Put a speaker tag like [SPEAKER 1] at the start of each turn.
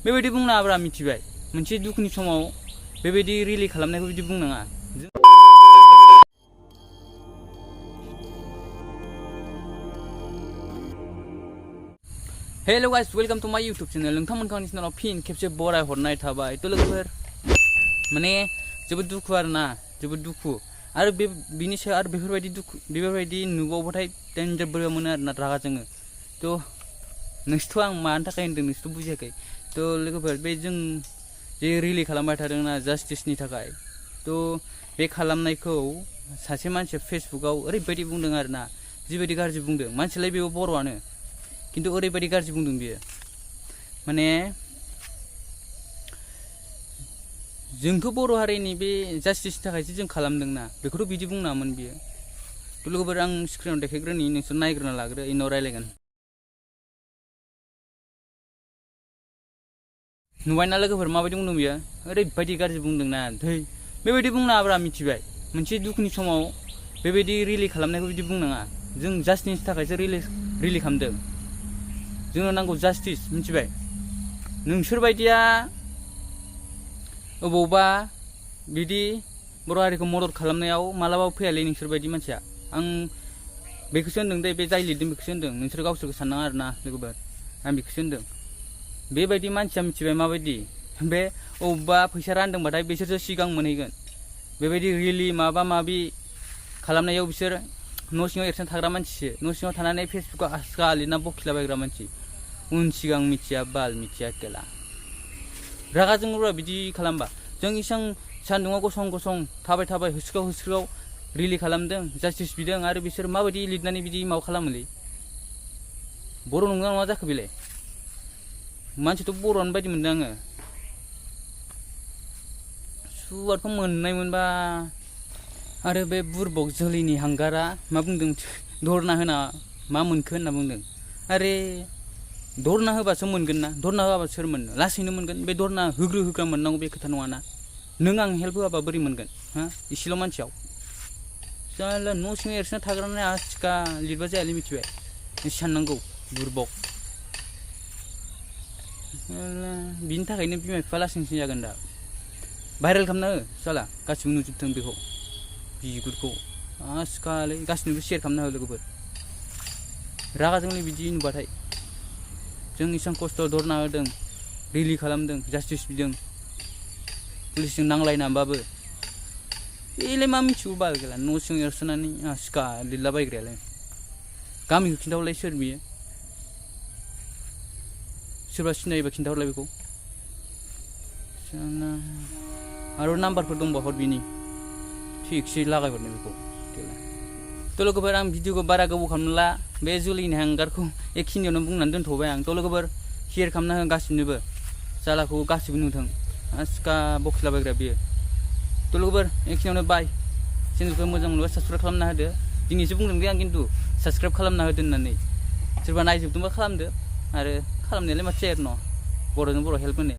[SPEAKER 1] बेबायदि बुंनाङाब्रा मिथिबाय मोनसे दुखुनि समाव बेबायदि रिलि खालामनायखौ बिदि बुंनाङा। हेलो गाइस, वेलकम टू माय यूट्यूब चैनल। नोंथांमोनखौ आंनि चैनेलाव फिन खेबसे बराय हरनाय थाबाय। तो लोगोफोर माने जोबोद दुखु आरोना, जोबोद दुखु आरो बिनि सायाव आरो बेफोरबायदि नुबावबाथाय डेन्जार बोरैबा मोनो आरोना, रागा जोङो। तो नोंसोरथ' आं मानि थाखाय होनदों नोंसोरथ' बुजियाखै। तो लोगोफोर बे जों जे रिलि खालामबाय थादोंना जास्टिसनि थाखाय, तो बे खालामनायखौ सासे मानसिया फेसबुकाव ओरैबायदि बुंदों आरोना, जिबायदि गाज्रि बुंदों। मानसियालाय बेबो बर'आनो, किन्तु ओरैबायदि गाज्रि बुंदों बियो। माने जोंथ' बर' हारिनि बे जास्टिसनि थाखायसो जों खालामदोंना, बेखौथ' बिदि बुंनामोन बियो। तो लोगोफोर आं स्क्रिनाव देखायग्रोनि, नोंसोर नायग्रोना लाग्रो, उनाव रायलायगोन। नुबायना लोगोफोर माबायदि बुंदों बियो? ओरैबायदि गाज्रि बुंदोंना, धै बेबायदि बुंनाङाब्रा मिथिबाय। मोनसे दुखुनि समाव बेबायदि रिलि खालामनायखौ बिदि बुंनाङा। जों जास्टिसनि थाखायसो रिलि खालामदों। जोंनो नांगौ जास्टिस, मिथिबाय? नोंसोर बायदिया अबावबा बिदि बर' हारिखौ मदद खालामनायाव मालाबाबो फैयालै नोंसोर बायदि मानसिया। आं बेखौसो होनदों दे, बे जाय लिरदों बेखौसो होनदों। नोंसोर गावसोरखौ साननाङा आरोना लोगोफोर, आं बेखौसो होनदों। बेबायदि मानसिया मिथिबाय माबायदि, बे अबेबा फैसा रानदोंबाथाय बिसोरसो सिगां मोनहैगोन। बेबायदि रिलि माबा माबि खालामनायाव बिसोर न' सिङाव एरसोना थाग्रा मानसिसो। न' सिङाव थानानै फेसबुकाव आसखा लिरना बखिलाबायग्रा मानसि। उन सिगां मिथिया, बाल मिथिया केला। रागा जोङोब्रा बिदि खालामबा। जों इसां सान्दुङाव गसं थाबाय होस्रिखाव रिलि खालामदों, जास्टिस बिदों, आरो बिसोर माबायदि लिरनानै बिदि माबा खालामोलै। बर' नंगौना नङा जाखो बेलाय? मानसिथ' बर'आनो बायदि मोनदों आङो। सुवारखौ मोननाय मोनबा। आरो बे बुरबक जोलैनि हांगारा मा बुंदों, धरना होना मा मोनखो होनना बुंदों। आरे धरना होबासो मोनगोन ना, धरना होआबा सोर मोननो? लासैनो मोनगोन। बे धरना होग्रा मोननांगौ बे खोथा नङाना। नों आं हेल्प होआबा बोरै मोनगोन? हा, इसेल' मानसियाव जाला न' सिङाव एरसोना थाग्रानो आसखा लिरबा जायालै, मिथिबाय? साननांगौ बुरबक। बिनि थाखायनो बिमा बिफा लासिंसिं जागोन दा। भाइरेल खालामना हो साला, गासिबो नुजोबथों बेखौ, बिगुरखौ आसखालै गासिनोबो शेयार खालामना हो लोगोफोर। रागा जोंलै बिदि नुबाथाय। जों इसां खस्थ' धरना होदों, रिलि खालामदों, जास्टिस बिदों, पुलिसजों नांलायनानैबाबो। बेलाय मा मिथिगौ बाल गेला, न' सिङाव एरसोनानै आसखा लिरलाबायग्रायालाय। गामिखौ खिन्थाहरलाय सोर बियो? सोरबा सिनायोबा खिन्थाहरलाय बेखौ। आरो नाम्बारफोर दंबा हर बिनि, थिगसे लागायहरनो बेखौ। तो लोगोफोर आं भिडिअखौ बारा गोबाव खालामला, बे जोलैनि हांगारखौ एखिनियावनो बुंनानै दोनथ'बाय आं। तो लोगोफोर शेयार खालामना हो गासिनोबो, जालाखौ गासिबो नुथों। आसखा बखिलाबायग्रा बियो। तो लोगोफोर एखिनियावनो बाय। चेनेलखौ मोजां मोनोबा साबस्क्राइब खालामना होदो। दिनैसो बुंदों दे आं, खिन्थु साबस्क्राइब खालामना होदो होननानै। सोरबा नायजोबदोंबा खालामदो, आरो खालामनायालाय माथो जाया न', बर'जों बर' हेल्प होनो।